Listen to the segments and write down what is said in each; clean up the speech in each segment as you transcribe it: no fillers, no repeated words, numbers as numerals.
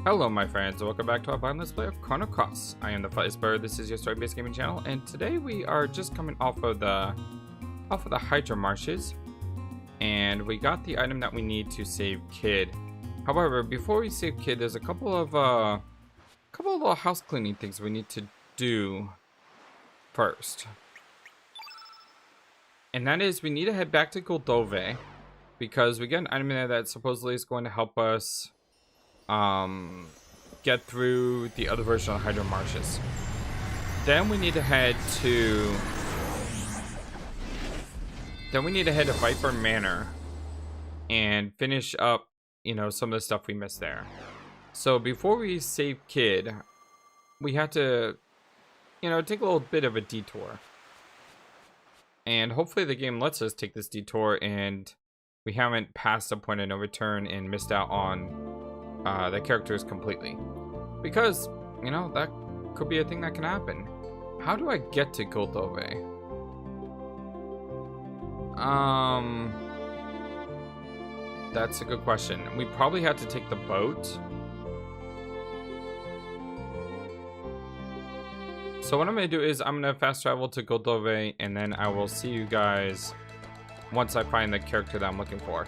Hello my friends, welcome back to our Let's Play of Chrono Cross. I am the FlightlessBird, this is your story-based gaming channel, and today we are just coming off of the Hydra Marshes, and we got the item that we need to save Kid. However, before we save Kid, there's a couple of little house cleaning things we need to do first. And that is, we need to head back to Goldove, because we get an item in there that supposedly is going to help us get through the other version of Hydra Marshes. Then we need to head to Viper Manor and finish up, some of the stuff we missed there. So before we save Kid, we have to, take a little bit of a detour. And hopefully the game lets us take this detour and we haven't passed a point of no return and missed out on the characters completely, because that could be a thing that can happen. How do I get to Goldove? That's a good question. We probably have to take the boat. So what I'm gonna do is I'm gonna fast travel to Goldove, and then I will see you guys once I find the character that I'm looking for.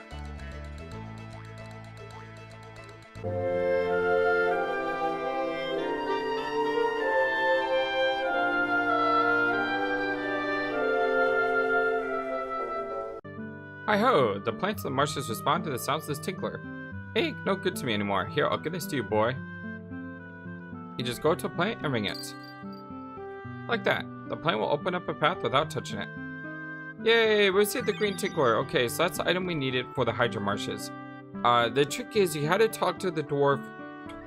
Hi-ho! The plants of the marshes respond to the sounds of this tinkler. Hey, no good to me anymore. Here, I'll give this to you, boy. You just go to a plant and ring it. Like that. The plant will open up a path without touching it. Yay! We received the green tinkler. Okay, so that's the item we needed for the Hydra Marshes. The trick is you had to talk to the dwarf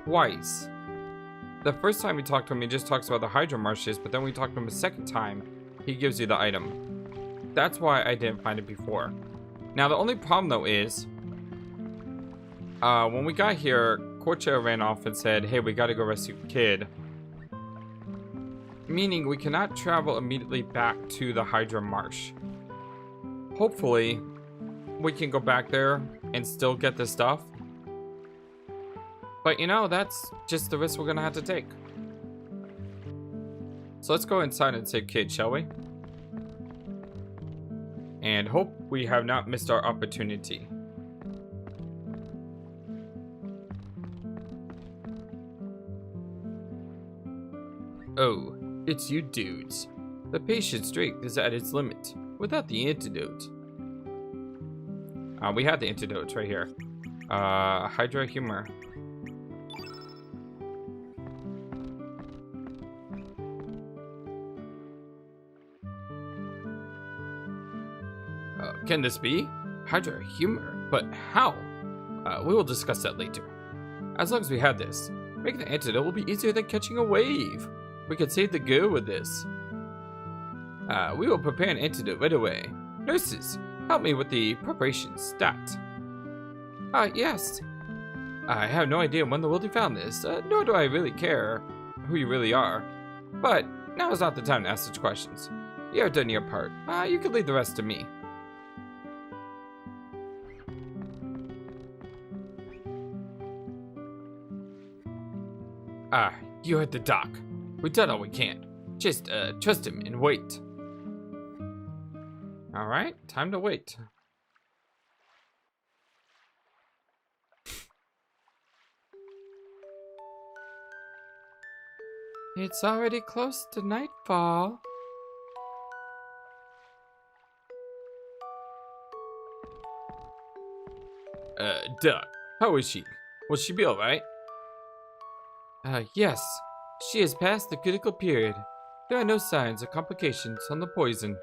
twice. The first time we talked to him, he just talks about the Hydra Marshes, but then we talked to him a second time, he gives you the item. That's why I didn't find it before. Now, the only problem, though, is when we got here, Corcha ran off and said, hey, we gotta go rescue Kid. Meaning we cannot travel immediately back to the Hydra Marsh. Hopefully, we can go back there and still get the stuff. But, that's just the risk we're gonna have to take. So let's go inside and save Kid, shall we? And hope we have not missed our opportunity. Oh, it's you dudes. The patient's strength is at its limit without the antidote. We have the antidotes right here. Hydra Humor. Can this be? Hydra Humor? But how? We will discuss that later. As long as we have this, making the antidote will be easier than catching a wave. We can save the girl with this. We will prepare an antidote right away. Nurses, help me with the preparation stat. Yes. I have no idea when the world you found this, nor do I really care who you really are. But now is not the time to ask such questions. You have done your part. You can leave the rest to me. You're at the dock. We've done all we can. Just, trust him and wait. Alright, time to wait. It's already close to nightfall. Duck, how is she? Will she be alright? Yes. She has passed the critical period. There are no signs or complications on the poison.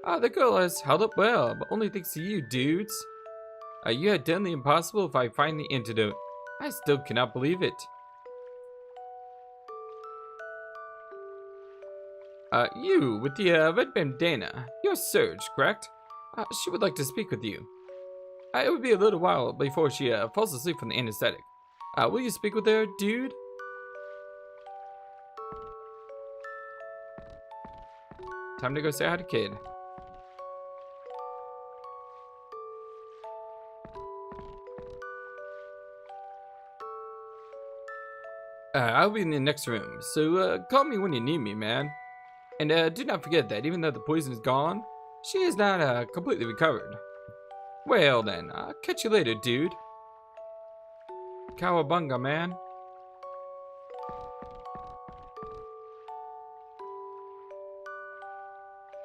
The girl has held up well, but only thanks to you, dudes. You had done the impossible if I find the antidote. I still cannot believe it. You with the red bandana. You're Surge, correct? She would like to speak with you. It would be a little while before she falls asleep from the anesthetic. Will you speak with her, dude? Time to go say hi to Kid. I'll be in the next room, so call me when you need me, man. And do not forget that even though the poison is gone, she is not completely recovered. Well then, I'll catch you later, dude. Cowabunga, man.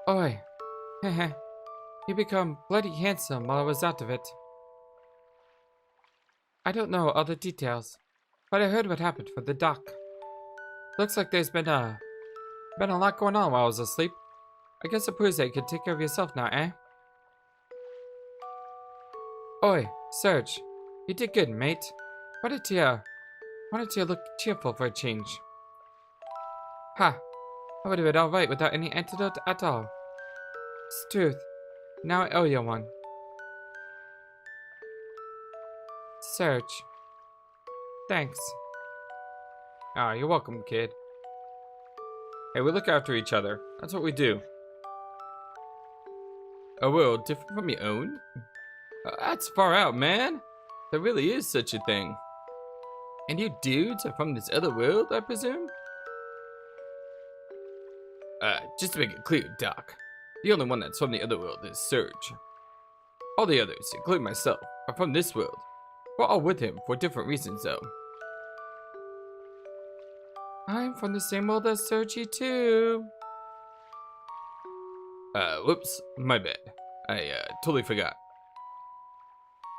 Oi. Heh. You become bloody handsome while I was out of it. I don't know all the details, but I heard what happened for the doc. Looks like there's been a lot going on while I was asleep. I guess it proves that you can take care of yourself now, eh? Oi, Serge. You did good, mate. Why don't you look cheerful for a change? Ha! I would have been alright without any antidote at all. It's truth. Now I owe you one. Serge. Thanks. Ah, you're welcome, kid. Hey, we look after each other. That's what we do. A world different from your own? That's far out, man. There really is such a thing. And you dudes are from this other world, I presume? Just to make it clear, Doc. The only one that's from the other world is Serge. All the others, including myself, are from this world. We're all with him for different reasons, though. I'm from the same world as Sergi, too. Whoops, my bad. I totally forgot.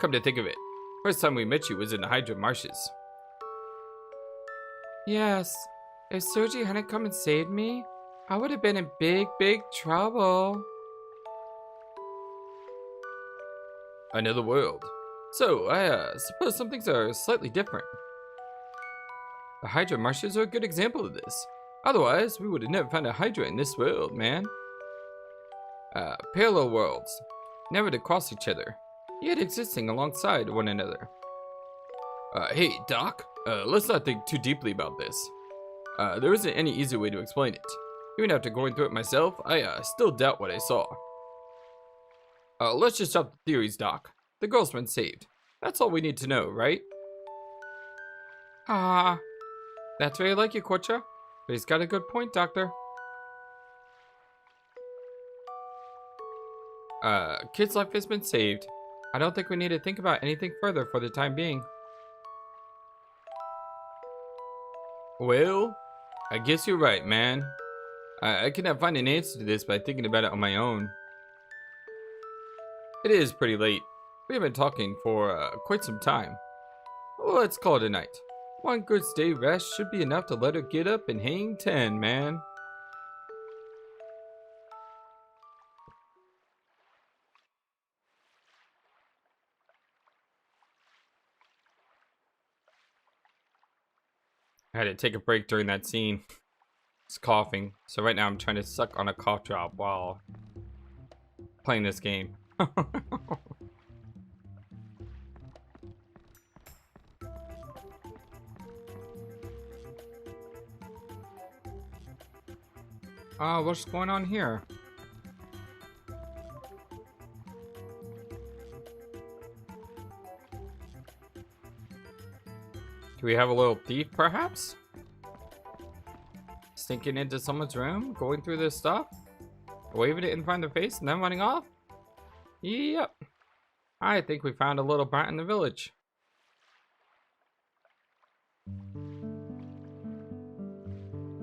Come to think of it, first time we met you was in the Hydra Marshes. Yes, if Sergi hadn't come and saved me, I would have been in big, big trouble. Another world. So, I suppose some things are slightly different. The Hydra Marshes are a good example of this. Otherwise, we would have never found a Hydra in this world, man. Parallel worlds, never to cross each other, yet existing alongside one another. Hey, Doc, let's not think too deeply about this. There isn't any easy way to explain it. Even after going through it myself, I still doubt what I saw. Let's just drop the theories, Doc. The girl's been saved. That's all we need to know, right? Ah, that's very like you, Quacha. But he's got a good point, Doctor. Kid's life has been saved. I don't think we need to think about anything further for the time being. Well, I guess you're right, man. I cannot find an answer to this by thinking about it on my own. It is pretty late. We have been talking for quite some time. Well, let's call it a night. One good day rest should be enough to let her get up and hang 10, man. I had to take a break during that scene. It's coughing, so right now I'm trying to suck on a cough drop while playing this game. What's going on here? Do we have a little thief, perhaps? Sneaking into someone's room, going through this stuff, waving it in front of their face, and then running off? Yep. I think we found a little brat in the village.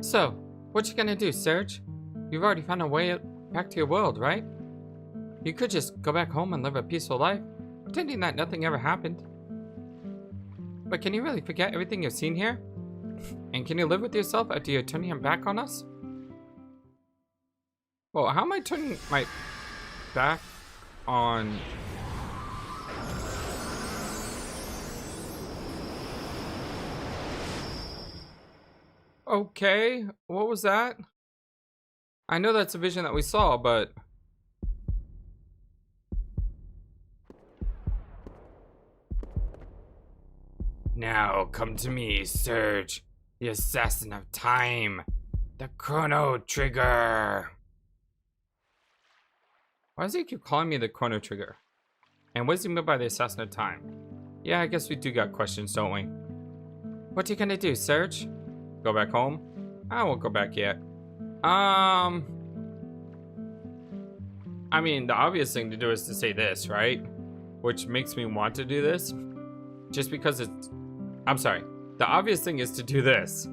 So, what you gonna do, Serge? You've already found a way back to your world, right? You could just go back home and live a peaceful life, pretending that nothing ever happened. But can you really forget everything you've seen here? And can you live with yourself after you're turning your back on us? Well, how am I turning my back on... Okay, what was that? I know that's a vision that we saw, but... Now come to me, Serge, the assassin of time, the Chrono Trigger. Why does he keep calling me the Chrono Trigger? And what does he mean by the assassin of time? Yeah, I guess we do got questions, don't we? What are you gonna do, Serge? Go back home? I won't go back yet. I mean, the obvious thing to do is to say this, right? Which makes me want to do this. Just because it's... I'm sorry. The obvious thing is to do this.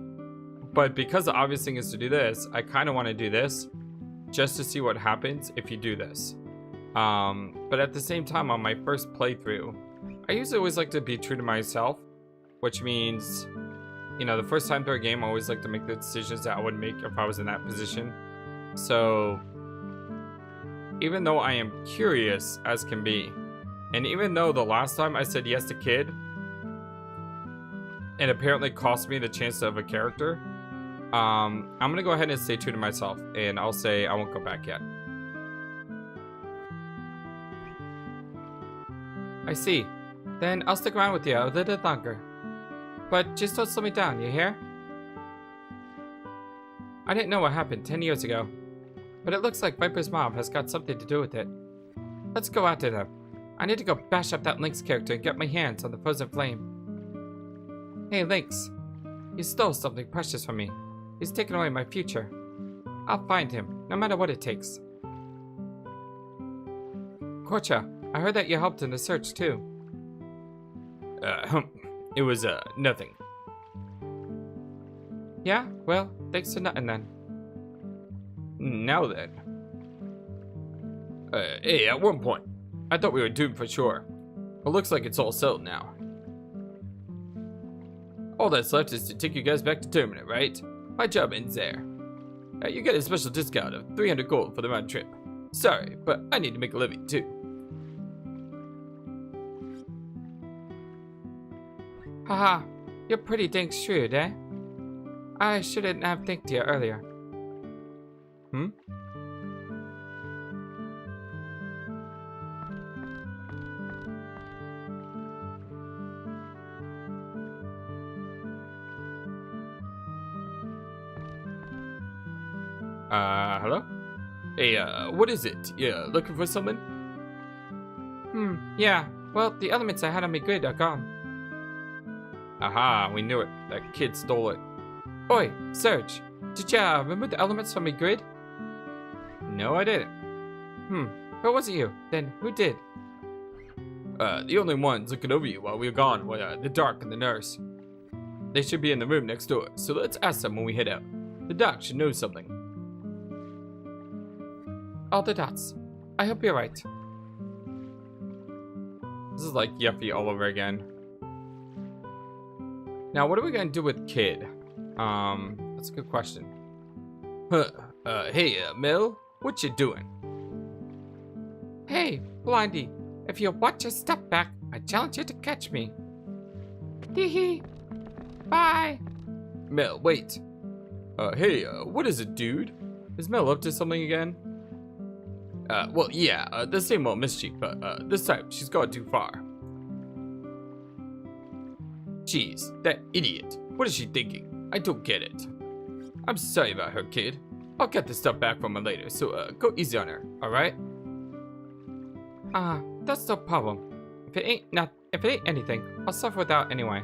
But because the obvious thing is to do this, I kind of want to do this. Just to see what happens if you do this. But at the same time, on my first playthrough, I usually always like to be true to myself. Which means, you know, the first time through a game, I always like to make the decisions that I would make if I was in that position. So... even though I am curious as can be, and even though the last time I said yes to Kid, it apparently cost me the chance of a character, I'm gonna go ahead and stay true to myself, and I'll say I won't go back yet. I see. Then I'll stick around with you a little longer. But just don't slow me down, you hear? I didn't know what happened 10 years ago. But it looks like Viper's mom has got something to do with it. Let's go after them. I need to go bash up that Lynx character and get my hands on the frozen flame. Hey Lynx, you stole something precious from me. He's taken away my future. I'll find him, no matter what it takes. Korcha, I heard that you helped in the search too. It was, nothing. Yeah? Well, thanks for nothing then. Now then. Hey, at one point, I thought we were doomed for sure. It looks like it's all settled now. All that's left is to take you guys back to Terminal, right? My job ends there. You get a special discount of 300 gold for the round trip. Sorry, but I need to make a living too. Haha, you're pretty dang shrewd, eh? I shouldn't have thanked you earlier. Hmm? Hello? Hey, what is it? Yeah, looking for someone? Yeah. Well, the elements I had on my grid are gone. Aha, we knew it. That kid stole it. Oi, Serge. Did ya remove the elements from my grid? No, I didn't. But it wasn't you. Then who did? The only ones looking over you while we were gone were the Doc and the nurse. They should be in the room next door, so let's ask them when we head out. The Doc should know something. All the dots. I hope you're right. This is like Yuffie all over again. Now, what are we gonna do with Kid? That's a good question. Hey, Mel, what you doing? Hey, Blondie, if you watch your step back, I challenge you to catch me. Hee. Bye. Mel, wait. Hey, what is it, dude? Is Mel up to something again? Well, yeah, the same old mischief, but this time she's gone too far. Jeez, that idiot. What is she thinking? I don't get it. I'm sorry about her, kid. I'll get the stuff back from her later, so go easy on her, alright? That's no problem. If it ain't anything, I'll suffer without anyway.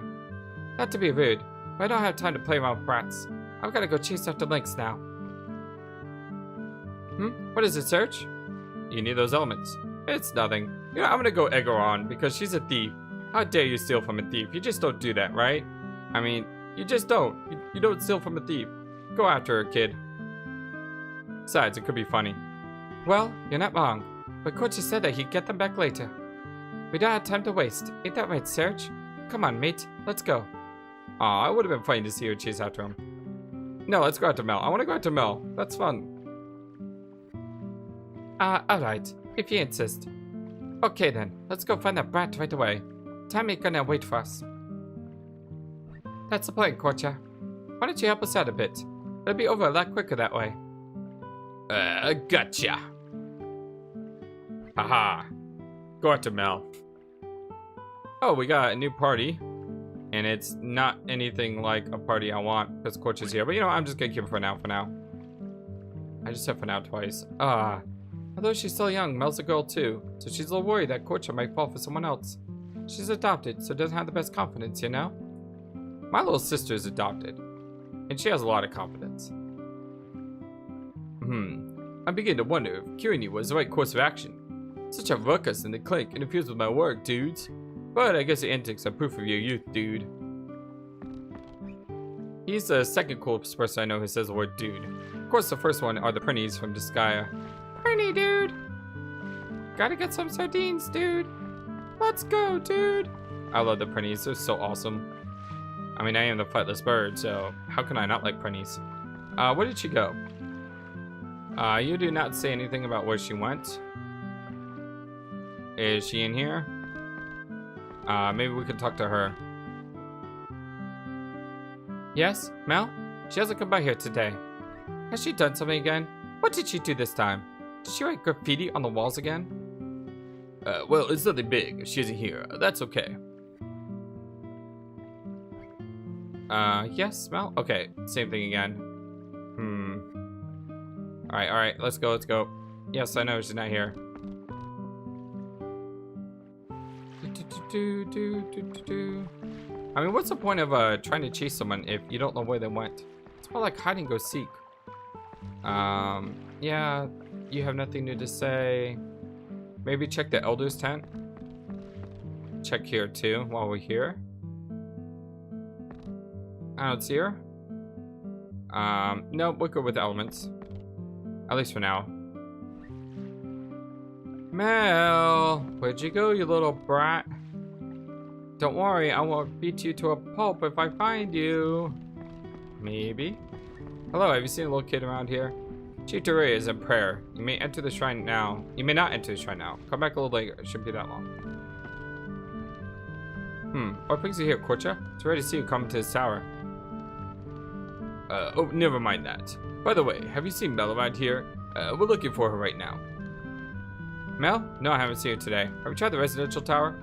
Not to be rude, but I don't have time to play around with brats. I've gotta go chase after Lynx now. What is it, Serge? You need those elements. It's nothing. You know, I'm gonna go egg her on because she's a thief. How dare you steal from a thief? You just don't do that, right? I mean, you just don't. You don't steal from a thief. Go after her, kid. Besides, it could be funny. Well, you're not wrong. But Korcha said that he'd get them back later. We don't have time to waste. Ain't that right, Serge? Come on, mate. Let's go. Aw, it would have been funny to see her chase after him. No, let's go after Mel. I want to go after Mel. That's fun. Alright. If you insist. Okay then. Let's go find that brat right away. Time ain't gonna wait for us. That's the plan, Korcha. Why don't you help us out a bit? It'll be over a lot quicker that way. Gotcha. Haha. Go after Mel. Oh, we got a new party. And it's not anything like a party I want because Korcha's here. But you know, I'm just gonna keep it for now. I just said for now twice. Although she's still young, Mel's a girl too. So she's a little worried that Korcha might fall for someone else. She's adopted, so doesn't have the best confidence, you know? My little sister is adopted. And she has a lot of confidence. I'm beginning to wonder if curing you was the right course of action. Such a ruckus in the clinic interferes with my work, dudes. But I guess the antics are proof of your youth, dude. He's the second coolest person I know who says the word dude. Of course, the first one are the Prinnies from Disgaea. Prinny, dude! Gotta get some sardines, dude! Let's go, dude! I love the Prinnies, they're so awesome. I mean, I am the FlightlessBird, so how can I not like Prinnies? Where did she go? You do not say anything about where she went. Is she in here? Maybe we could talk to her. Yes, Mel? She hasn't come by here today. Has she done something again? What did she do this time? Did she write graffiti on the walls again? Well, it's nothing big. If she isn't here, that's okay. Yes, Mel? Okay, same thing again. Alright, let's go. Yes, I know she's not here. I mean, what's the point of trying to chase someone if you don't know where they went? It's more like hide and go seek. Yeah, you have nothing new to say. Maybe check the Elder's tent. Check here too while we're here. I don't see her. Nope, we'll go with the elements. At least for now. Mel, where'd you go, you little brat? Don't worry, I won't beat you to a pulp if I find you. Maybe. Hello, have you seen a little kid around here? Chief Duray is in prayer. You may enter the shrine now. You may not enter the shrine now. Come back a little later. It shouldn't be that long. What brings you here, Korcha? It's ready to see you come to this tower. Oh, never mind that. By the way, have you seen Mel around here? We're looking for her right now. Mel? No, I haven't seen her today. Have you tried the residential tower?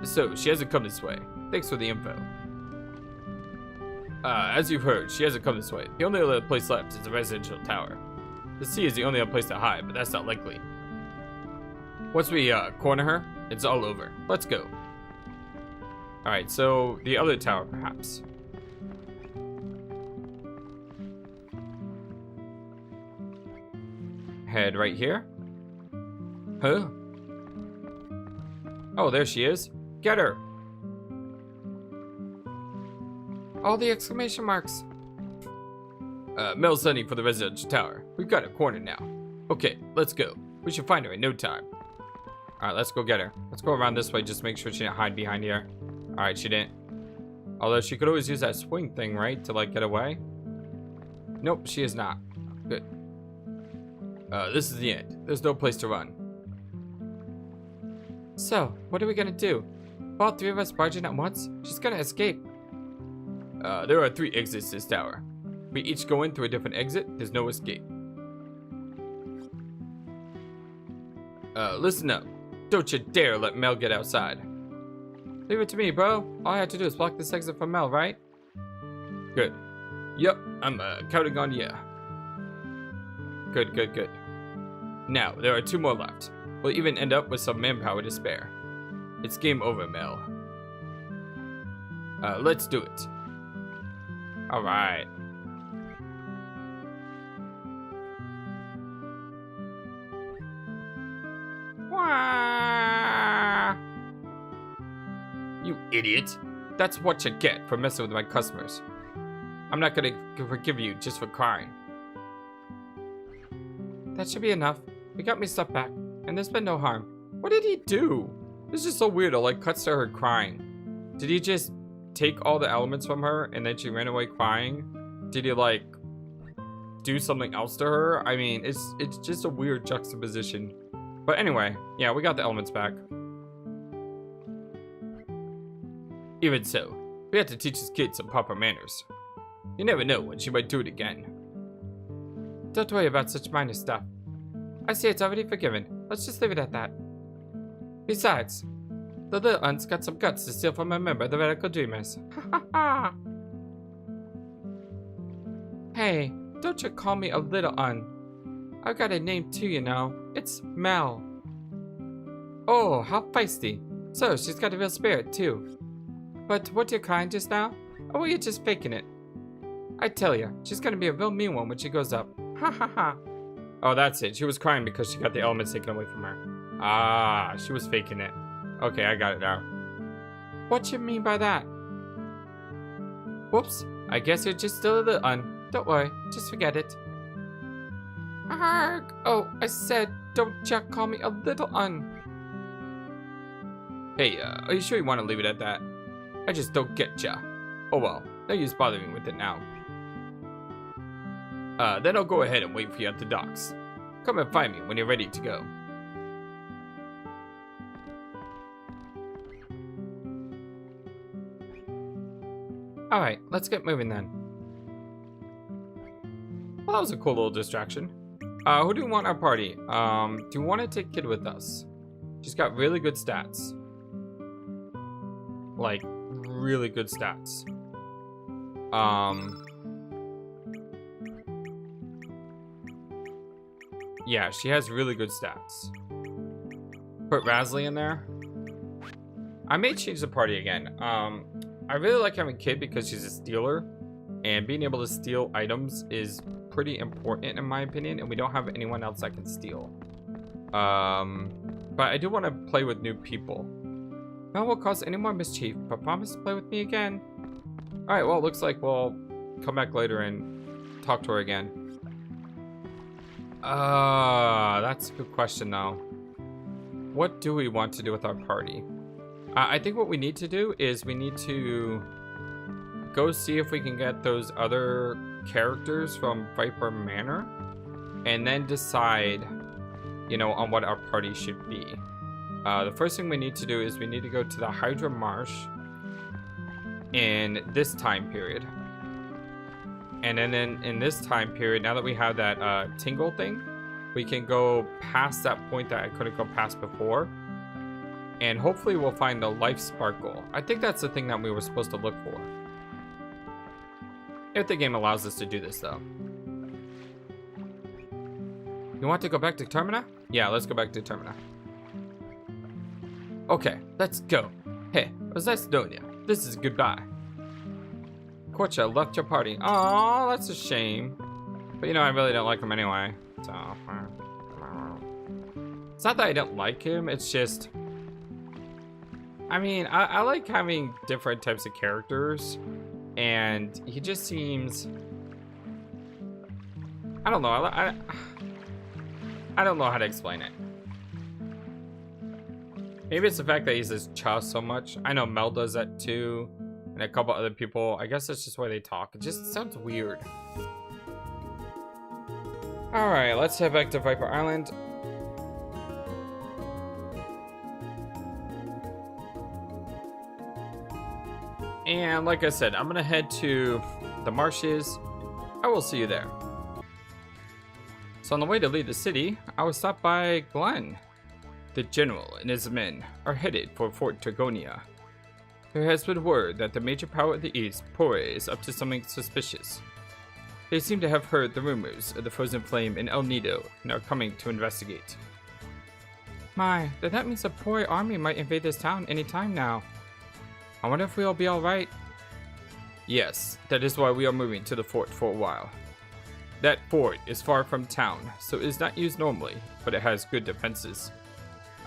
So, she hasn't come this way. Thanks for the info. As you've heard, she hasn't come this way. The only other place left is the residential tower. The sea is the only other place to hide, but that's not likely. Once we, corner her, it's all over. Let's go. Alright, so the other tower, perhaps. Head right here. Huh? Oh, there she is. Get her! All the exclamation marks. Mel's heading for the residential tower. We've got her cornered now. Okay, let's go. We should find her in no time. Alright, let's go get her. Let's go around this way just to make sure she didn't hide behind here. Alright, she didn't. Although she could always use that swing thing, right? To, like, get away. Nope, she is not. Good. This is the end. There's no place to run. So, what are we gonna do? If all three of us barge in at once, she's gonna escape. There are 3 exits to this tower. We each go in through a different exit. There's no escape. Listen up. Don't you dare let Mel get outside. Leave it to me, bro. All I have to do is block this exit from Mel, right? Good. Yep, I'm counting on ya. Good. Now, there are 2 more left. We'll even end up with some manpower to spare. It's game over, Mel. Let's do it. Alright. You idiot. That's what you get for messing with my customers. I'm not gonna forgive you just for crying. That should be enough. We got me stuff back, and there's been no harm. What did he do? This is just so weird. It like cuts to her crying. Did he just take all the elements from her and then she ran away crying? Did he like do something else to her? I mean, it's just a weird juxtaposition. But anyway, yeah, we got the elements back. Even so, we have to teach this kid some proper manners. You never know when she might do it again. Don't worry about such minor stuff. I see it's already forgiven. Let's just leave it at that. Besides, the little unt's got some guts to steal from a member of the Radical Dreamers. Ha ha ha! Hey, don't you call me a little un. I've got a name too, you know. It's Mel. Oh, how feisty. So, she's got a real spirit too. But what, you're crying just now? Or were you just faking it? I tell ya, she's gonna be a real mean one when she goes up. Ha ha ha. Oh, that's it. She was crying because she got the elements taken away from her. Ah, she was faking it. Okay, I got it now. What you mean by that? Whoops. I guess you're just still a little un. Don't worry, just forget it. Arg! Oh, I said, don't ya call me a little un. Hey, are you sure you want to leave it at that? I just don't get ya. Oh well, no use bothering with it now. Then I'll go ahead and wait for you at the docks. Come and find me when you're ready to go. Alright, let's get moving then. Well, that was a cool little distraction. Who do we want our party? Do you want to take Kid with us? She's got really good stats. Like, really good stats. Yeah, she has really good stats. Put Rasley in there. I may change the party again. I really like having Kid because she's a stealer. And being able to steal items is pretty important in my opinion. And we don't have anyone else that can steal. But I do want to play with new people. No one will cause any more mischief, but promise to play with me again. Alright, well, it looks like we'll come back later and talk to her again. That's a good question though. What do we want to do with our party? I think what we need to do is we need to go see if we can get those other characters from Viper Manor and then decide, you know, on what our party should be. The first thing we need to do is we need to go to the Hydra Marsh in this time period. And then in this time period, now that we have that tingle thing, we can go past that point that I couldn't go past before. And hopefully we'll find the life sparkle. I think that's the thing that we were supposed to look for. If the game allows us to do this though. You want to go back to Termina? Yeah, let's go back to Termina. Okay, let's go. Hey, it was nice knowing you. This is goodbye. Korcha left your party. Oh, that's a shame. But you know, I really don't like him anyway. So, it's not that I don't like him, it's just... I mean, I like having different types of characters. And he just seems... I don't know, I don't know how to explain it. Maybe it's the fact that he says cha so much. I know Mel does that too. And a couple other people. I guess that's just why they talk. It just sounds weird. Alright, let's head back to Viper Island. And like I said, I'm gonna head to the marshes. I will see you there. So on the way to leave the city, I was stopped by Glenn. The general and his men are headed for Fort Trigonia. There has been word that the major power of the East, Pore, is up to something suspicious. They seem to have heard the rumors of the Frozen Flame in El Nido and are coming to investigate. My, then that means the Pore army might invade this town any time now. I wonder if we'll be alright. Yes, that is why we are moving to the fort for a while. That fort is far from town, so it is not used normally, but it has good defenses.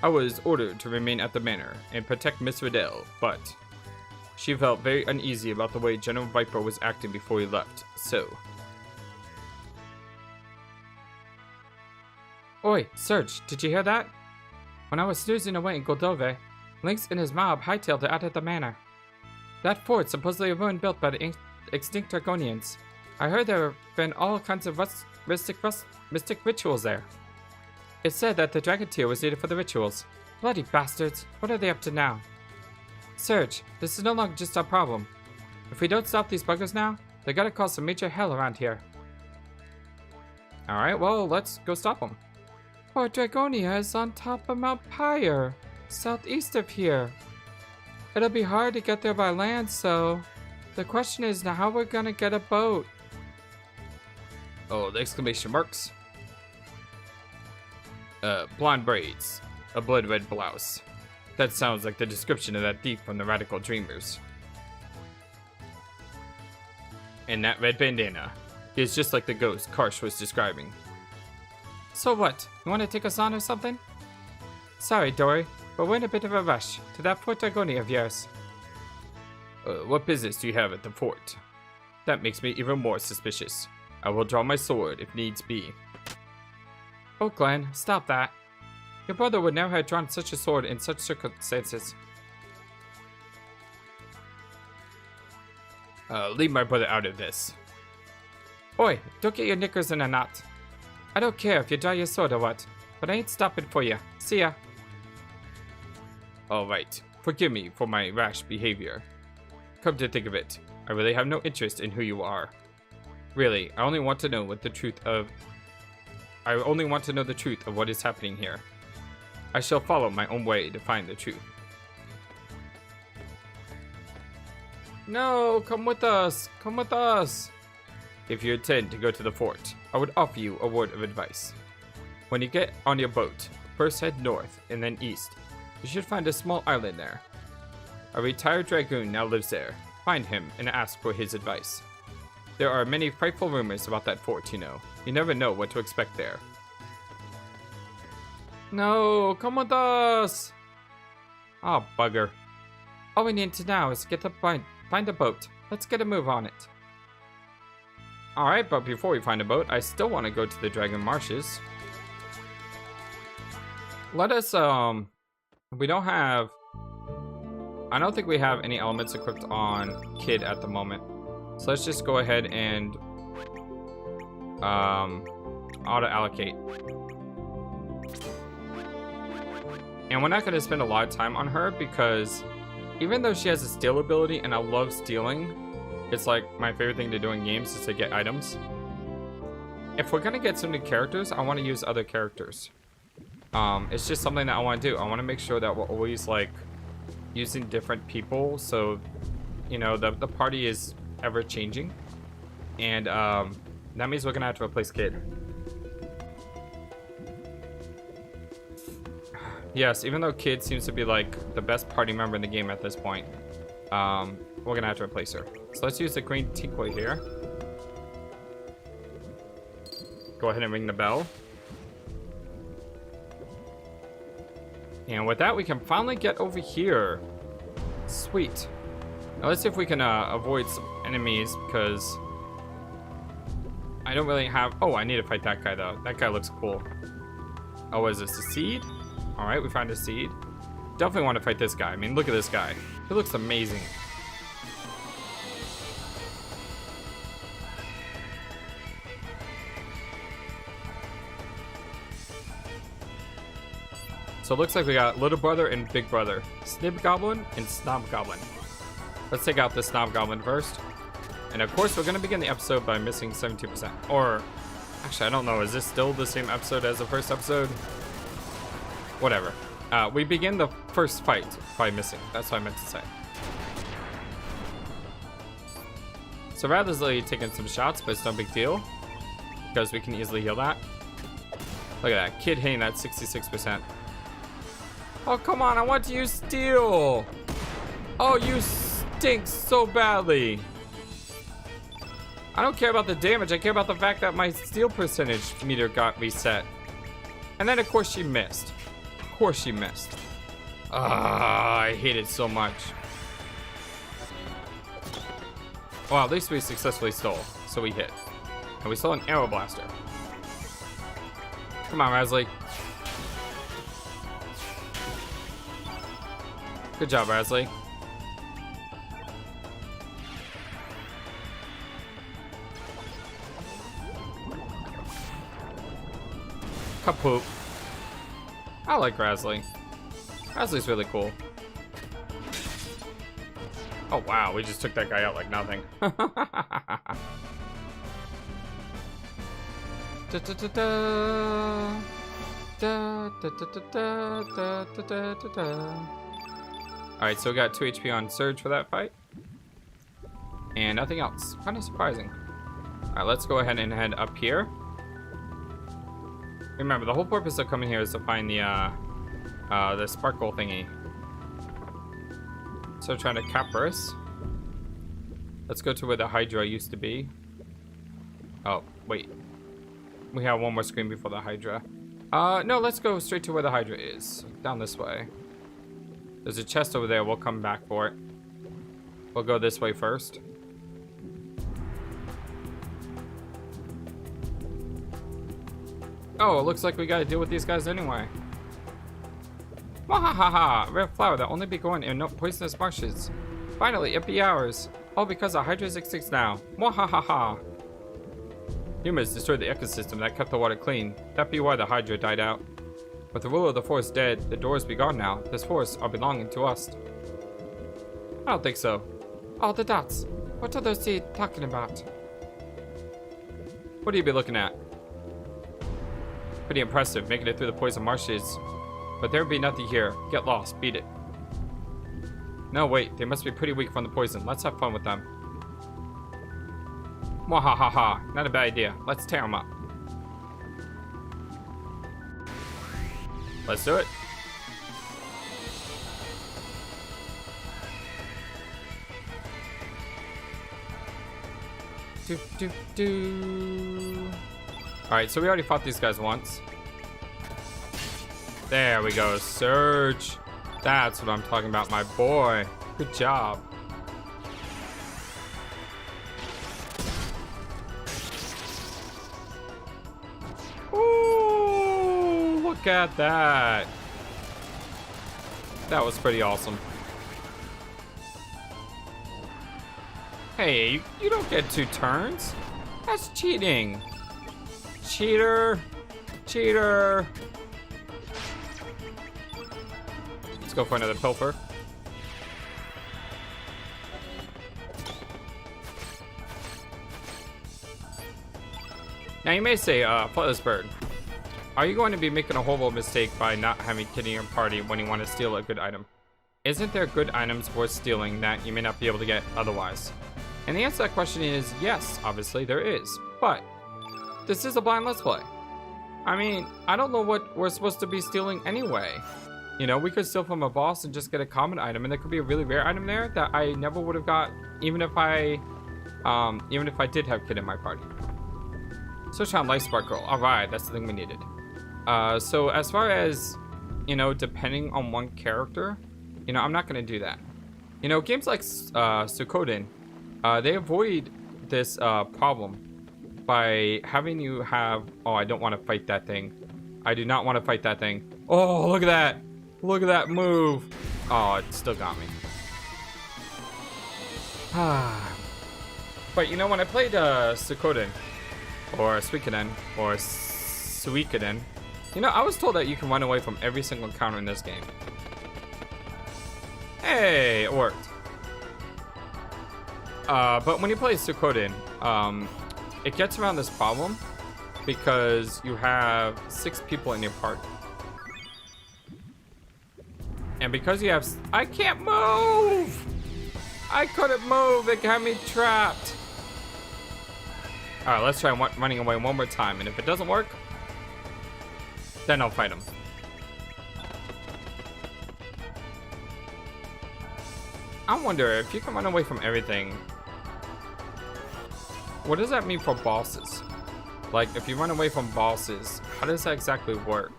I was ordered to remain at the manor and protect Miss Riddell, but she felt very uneasy about the way General Viper was acting before he left, so... Oi, Serge, did you hear that? When I was snoozing away in Goldove, Lynx and his mob hightailed it out of the manor. That fort supposedly a ruin built by the extinct Argonians. I heard there have been all kinds of mystic rituals there. It said that the dragon tear was needed for the rituals. Bloody bastards, what are they up to now? Serge, this is no longer just our problem. If we don't stop these buggers now, they're gonna cause some major hell around here. Alright, well, let's go stop them. Fort Dragonia is on top of Mount Pyre, southeast of here. It'll be hard to get there by land, so the question is now how we're gonna get a boat. Oh, the exclamation marks. Blonde braids, a blood red blouse. That sounds like the description of that thief from the Radical Dreamers. And that red bandana. He is just like the ghost Karsh was describing. So what? You want to take us on or something? Sorry, Dory, but we're in a bit of a rush to that Fort Agoni of yours. What business do you have at the fort? That makes me even more suspicious. I will draw my sword if needs be. Oh, Glenn, stop that. Your brother would never have drawn such a sword in such circumstances. Leave my brother out of this. Oi, don't get your knickers in a knot. I don't care if you draw your sword or what, but I ain't stopping for you. See ya. Alright, forgive me for my rash behavior. Come to think of it, I really have no interest in who you are. Really, I only want to know the truth of what is happening here. I shall follow my own way to find the truth. No, come with us. Come with us. If you intend to go to the fort, I would offer you a word of advice. When you get on your boat, first head north and then east. You should find a small island there. A retired dragoon now lives there. Find him and ask for his advice. There are many frightful rumors about that fort, you know. You never know what to expect there. No, come with us. Oh, bugger. All we need to now is get to find a boat. Let's get a move on it. Alright, but before we find a boat, I still want to go to the Dragon Marshes. Let us, we don't have... I don't think we have any elements equipped on Kid at the moment. So let's just go ahead and auto-allocate. And we're not going to spend a lot of time on her because even though she has a steal ability and I love stealing, it's like my favorite thing to do in games is to get items. If we're going to get some new characters, I want to use other characters. It's just something that I want to do. I want to make sure that we're always like using different people so, you know, the party is ever changing. And that means we're going to have to replace Kid. Yes, even though Kid seems to be like the best party member in the game at this point, we're gonna have to replace her. So let's use the green tinkler here. Go ahead and ring the bell. And with that, we can finally get over here. Sweet. Now let's see if we can avoid some enemies because I don't really have... Oh, I need to fight that guy though. That guy looks cool. Oh, what is this? A seed? Alright, we found a seed. Definitely want to fight this guy. I mean, look at this guy. He looks amazing. So it looks like we got Little Brother and Big Brother. Snib Goblin and Snob Goblin. Let's take out the Snob Goblin first. And of course, we're going to begin the episode by missing 72%. Or, actually, I don't know. Is this still the same episode as the first episode? Whatever. We begin the first fight by missing. That's what I meant to say. So Radley's taking some shots, but it's no big deal. Because we can easily heal that. Look at that. Kid hitting that 66%. Oh, come on. I want to use steel. Oh, you stink so badly. I don't care about the damage. I care about the fact that my steel percentage meter got reset. And then, of course, she missed. Of course she missed. I hate it so much. Well, at least we successfully stole. So we hit. And we stole an arrow blaster. Come on, Rasley. Good job, Rasley. Kapoop. I like Rasley. Rasley's really cool. Oh wow, we just took that guy out like nothing. Alright, so we got 2 HP on Surge for that fight. And nothing else. Kind of surprising. Alright, let's go ahead and head up here. Remember, the whole purpose of coming here is to find the sparkle thingy. So trying to Capris. Let's go to where the Hydra used to be. Oh, wait. We have one more screen before the Hydra. No, let's go straight to where the Hydra is. Down this way. There's a chest over there. We'll come back for it. We'll go this way first. Oh, it looks like we gotta deal with these guys anyway. Wahahaha! Rare flower that only be growing in no poisonous marshes. Finally, it be ours. All because the Hydra is extinct now. Wahahaha! Humans destroyed the ecosystem that kept the water clean. That be why the Hydra died out. With the ruler of the forest dead, the doors be gone now. This forest are belonging to us. I don't think so. Oh, the dots. What are those two talking about? What do you be looking at? Pretty impressive, making it through the poison marshes. But there be nothing here. Get lost. Beat it. No, wait. They must be pretty weak from the poison. Let's have fun with them. Mwahahaha. Not a bad idea. Let's tear them up. Let's do it. Alright, so we already fought these guys once. There we go. Surge. That's what I'm talking about, my boy. Good job. Ooh, look at that. That was pretty awesome. Hey, you don't get 2 turns. That's cheating. Cheater. Cheater. Let's go for another pilfer. Now you may say, FlightlessBird, are you going to be making a horrible mistake by not having Kid in your party when you want to steal a good item? Isn't there good items worth stealing that you may not be able to get otherwise? And the answer to that question is yes, obviously there is. But this is a blind let's play. I mean, I don't know what we're supposed to be stealing anyway. You know, we could steal from a boss and just get a common item, and there could be a really rare item there that I never would have got, even if I did have Kid in my party. Search on Life Sparkle. All right, that's the thing we needed. So as far as, you know, depending on one character, you know, I'm not gonna do that. You know, games like Suikoden, they avoid this problem by having you have. Oh, I don't want to fight that thing. I do not want to fight that thing. Oh, look at that. Look at that move. Oh, it still got me. But you know, when I played Suikoden, or Suikoden, or Suikoden, you know, I was told that you can run away from every single encounter in this game. Hey, it worked. But when you play Suikoden, it gets around this problem because you have 6 people in your party. And because you have... I can't move! I couldn't move! It got me trapped! Alright, let's try running away one more time. And if it doesn't work, then I'll fight him. I wonder if you can run away from everything, what does that mean for bosses? Like, if you run away from bosses, how does that exactly work?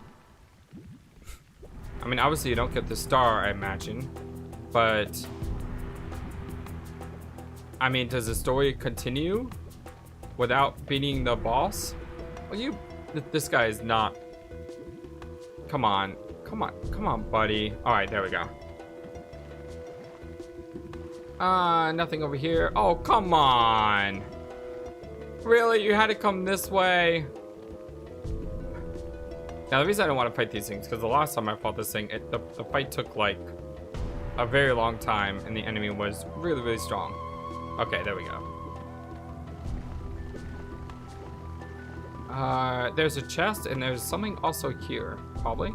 I mean, obviously you don't get the star, I imagine, but I mean, does the story continue without beating the boss? Well, this guy is not. Come on, buddy. All right, there we go. Nothing over here. Oh, come on. Really? You had to come this way? Now, the reason I don't want to fight these things, because the last time I fought this thing, the fight took, like, a very long time, and the enemy was really, really strong. Okay, there we go. There's a chest, and there's something also here, probably.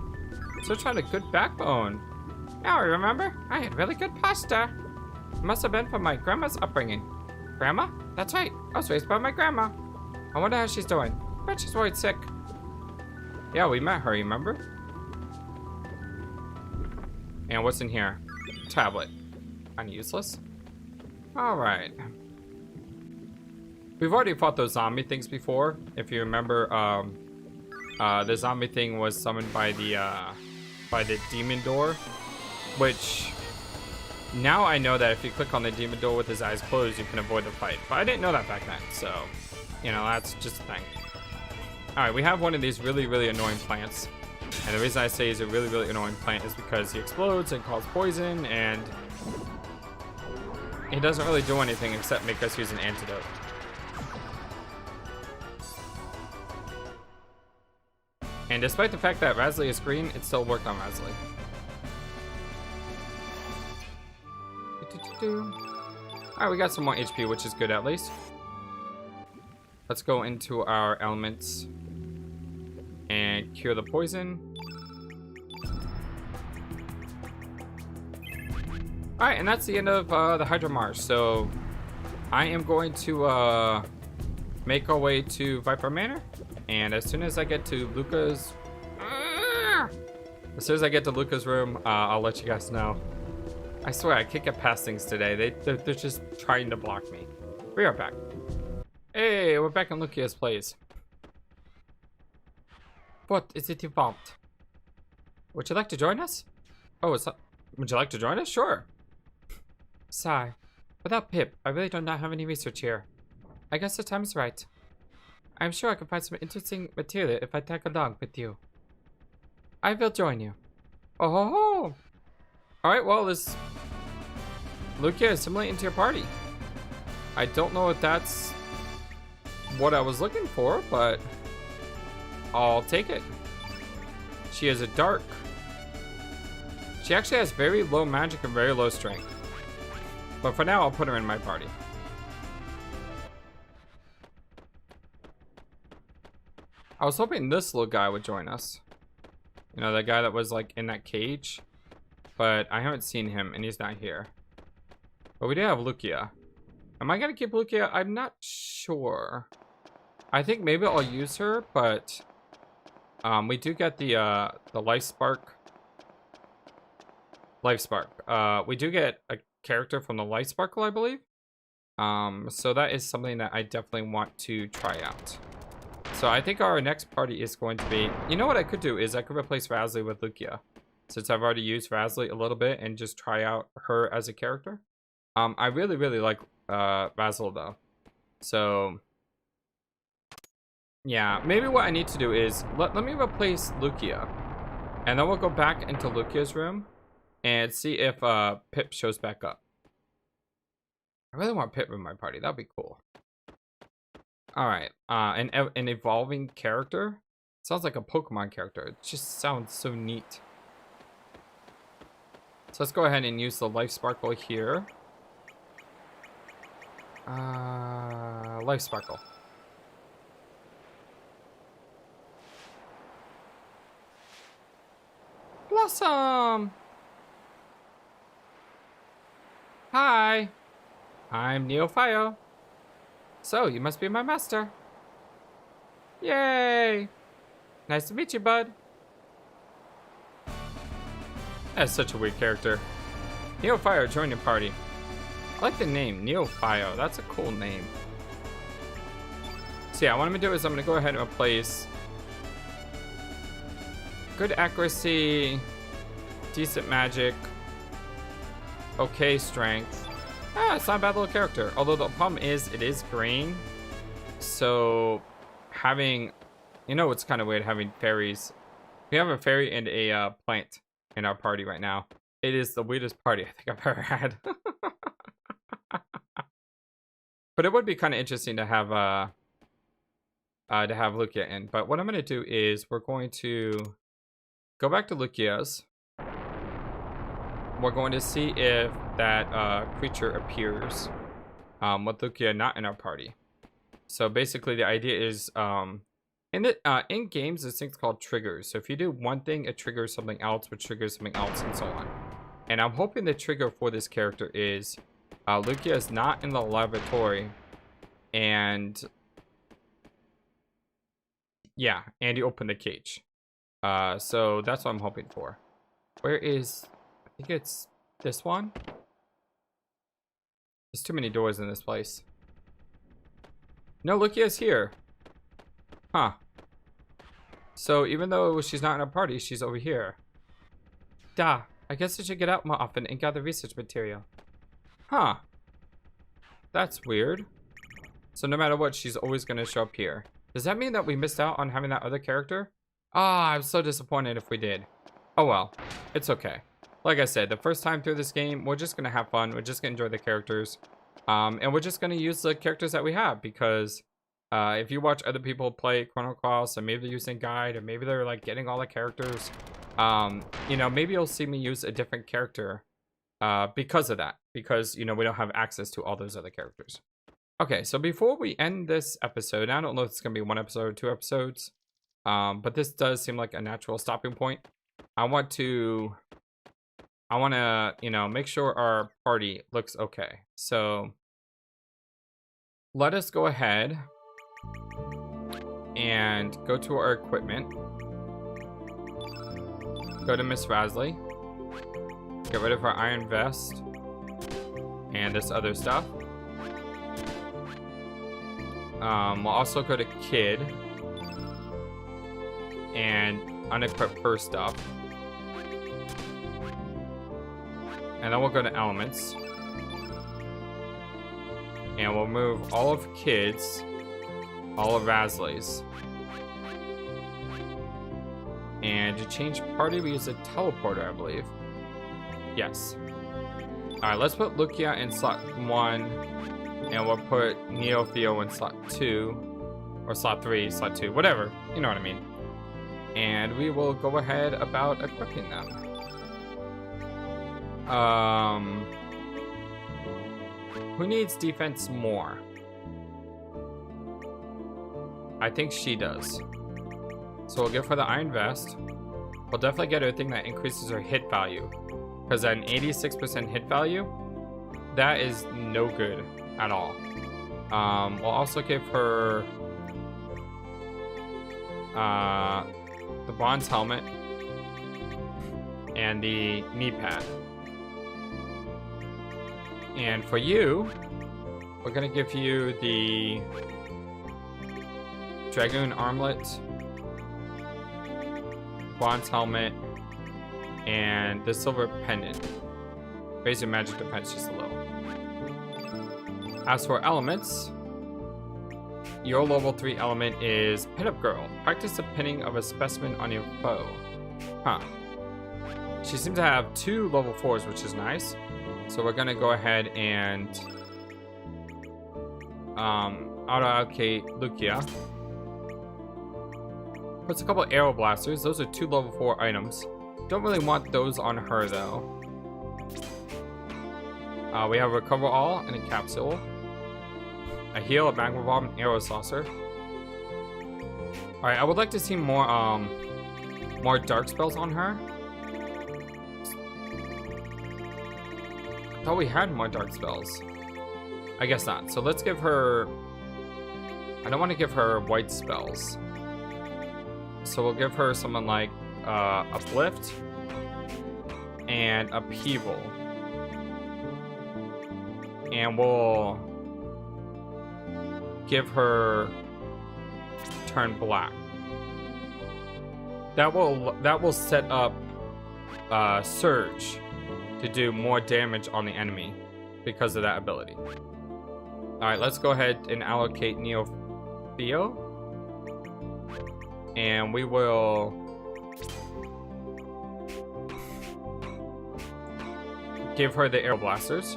So trying a good backbone. Now I remember, I had really good pasta. It must have been from my grandma's upbringing. Grandma? That's right, I was raised by my grandma. I wonder how she's doing. Bet she's worried sick. Yeah, we met her, remember? And what's in here? Tablet. Kinda useless. Alright. We've already fought those zombie things before. If you remember, the zombie thing was summoned by the demon door, which now I know that if you click on the demon door with his eyes closed, you can avoid the fight. But I didn't know that back then, so you know, that's just a thing. All right, we have one of these really, really annoying plants. And the reason I say he's a really, really annoying plant is because he explodes and causes poison, and he doesn't really do anything except make us use an antidote. And despite the fact that Razzie is green, it still worked on Razzie. Alright, we got some more HP, which is good at least. Let's go into our elements and cure the poison. Alright, and that's the end of the Hydra Marsh. So I am going to make our way to Viper Manor. And as soon as I get to Luca's room, I'll let you guys know. I swear I can't get past things today. They're just trying to block me. We are back. Hey, we're back in Lucia's place. What is it you want? Would you like to join us? Oh, would you like to join us? Sure. Sigh. Without Pip, I really do not have any research here. I guess the time is right. I'm sure I can find some interesting material if I tag along with you. I will join you. Oh ho ho! Alright, well, this Lucia is assimilating into your party. I don't know if that's what I was looking for, but I'll take it. She is a dark. She actually has very low magic and very low strength. But for now, I'll put her in my party. I was hoping this little guy would join us. You know, that guy that was like in that cage. But I haven't seen him and he's not here. But we do have Lucia. Am I gonna keep Lucia? I'm not sure. I think maybe I'll use her, but we do get the life spark. We do get a character from the life sparkle, I believe. So that is something that I definitely want to try out. So I think our next party is going to be, you know what I could do is I could replace Razzie with Lucia, since I've already used Razzie a little bit, and just try out her as a character. I really, really like Razzle though. So yeah, maybe what I need to do is let me replace Lucia, and then we'll go back into Lucia's room and see if Pip shows back up. I really want Pip in my party. That'd be cool. All right, an evolving character. Sounds like a Pokemon character. It just sounds so neat. So let's go ahead and use the life sparkle here. Life sparkle. Blossom. Hi, I'm Neofio. So, you must be my master. Yay! Nice to meet you, bud. That's such a weird character. Neofio, join your party. I like the name, Neofio. That's a cool name. So yeah, what I'm gonna do is I'm gonna go ahead and replace good accuracy, decent magic, okay strength. It's not a bad little character. Although the problem is, it is green. So having, you know, it's kind of weird having fairies. We have a fairy and a plant in our party right now. It is the weirdest party I think I've ever had. But it would be kind of interesting to have Lucia in. But what I'm going to do is we're going to go back to Lucia's. We're going to see if that creature appears with Lucia not in our party. So basically the idea is in games there's things called triggers. So if you do one thing, it triggers something else, which triggers something else, and so on. And I'm hoping the trigger for this character is Lucia is not in the laboratory, and yeah, and you open the cage. So that's what I'm hoping for. Where is, I think it's this one. There's too many doors in this place. No, Lukia's here. Huh. So even though she's not in a party, she's over here. Duh. I guess I should get out more often and gather research material. Huh. That's weird. So no matter what, she's always going to show up here. Does that mean that we missed out on having that other character? Ah, I'm so disappointed if we did. Oh well. It's okay. Like I said, the first time through this game, we're just going to have fun. We're just going to enjoy the characters. And we're just going to use the characters that we have because if you watch other people play Chrono Cross, or maybe they're using guide, or maybe they're like getting all the characters, you know, maybe you'll see me use a different character because of that, because you know we don't have access to all those other characters. Okay, so before we end this episode, I don't know if it's gonna be 1 episode or 2 episodes, but this does seem like a natural stopping point. I want to you know, make sure our party looks okay. So let us go ahead and go to our equipment. Go to Miss Rasley. Get rid of her iron vest and this other stuff. We'll also go to Kid and unequip her stuff. And then we'll go to Elements. And we'll move all of Kid's, all of Rasley's. And to change party, we use a teleporter, I believe. Yes. Alright, let's put Lukia in slot 1. And we'll put Neo Theo in slot 2. Or slot 3, slot 2, whatever. You know what I mean. And we will go ahead about equipping them. Who needs defense more? I think she does. So we'll give her the Iron Vest. We'll definitely get her thing that increases her hit value. Because at an 86% hit value, that is no good at all. We'll also give her the bronze helmet and the knee pad. And for you, we're gonna give you the Dragoon armlet, bronze helmet, and the silver pendant. Raise your magic defense just a little. As for elements, your level 3 element is Pin Up Girl. Practice the pinning of a specimen on your foe. Huh. She seems to have 2 level 4s, which is nice. So we're gonna go ahead and auto-allocate Lukia. Puts a couple arrow blasters. Those are 2 level 4 items. Don't really want those on her though. We have a recover all and a capsule, a heal, a magma bomb, an arrow saucer. All right, I would like to see more dark spells on her. I thought we had more dark spells. I guess not. So let's give her. I don't want to give her white spells. So we'll give her someone like Uplift and Upheaval. And we'll give her Turn Black. That will set up Surge to do more damage on the enemy because of that ability. Alright, let's go ahead and allocate Neo Theo. And we will give her the arrow blasters.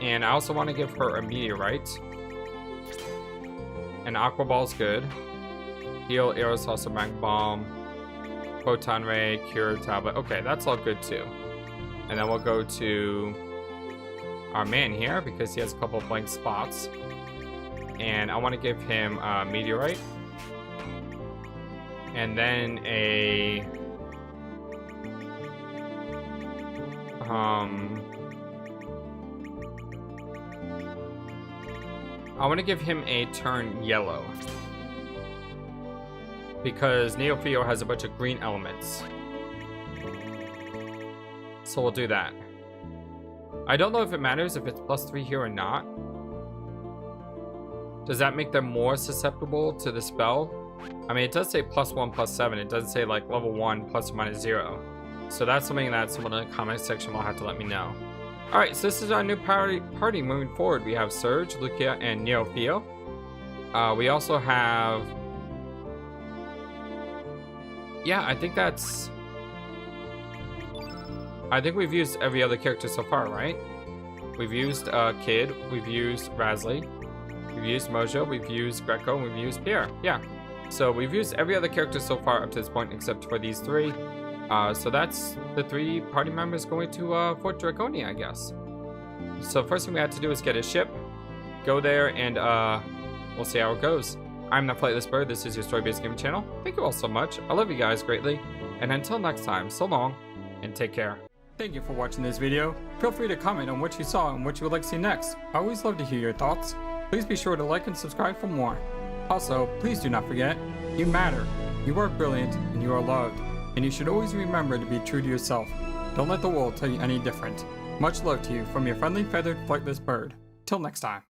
And I also want to give her a meteorite. An aqua ball's good. Heal, arrow saucer, mag bomb, photon ray, cure tablet. Okay, that's all good too. And then we'll go to our man here because he has a couple of blank spots. And I want to give him a meteorite. And then a I want to give him a turn yellow because Neo Theo has a bunch of green elements. So we'll do that. I don't know if it matters if it's +3 here or not. Does that make them more susceptible to the spell? I mean, it does say +1, +7. It doesn't say like level 1 ±0. So that's something that someone in the comment section will have to let me know. Alright, so this is our new party moving forward. We have Surge, Lucia, and Neofio. We also have... Yeah, I think we've used every other character so far, right? We've used Kid, we've used Razly, we've used Mojo, we've used Greco, and we've used Pierre. Yeah. So we've used every other character so far up to this point except for these 3. So that's the 3 party members going to Fort Draconia, I guess. So first thing we have to do is get a ship, go there, and we'll see how it goes. I'm the FlightlessBird. This is your story-based gaming channel. Thank you all so much. I love you guys greatly. And until next time, so long, and take care. Thank you for watching this video. Feel free to comment on what you saw and what you would like to see next. I always love to hear your thoughts. Please be sure to like and subscribe for more. Also, please do not forget, you matter. You are brilliant and you are loved. And you should always remember to be true to yourself. Don't let the world tell you any different. Much love to you from your friendly feathered flightless bird. Till next time.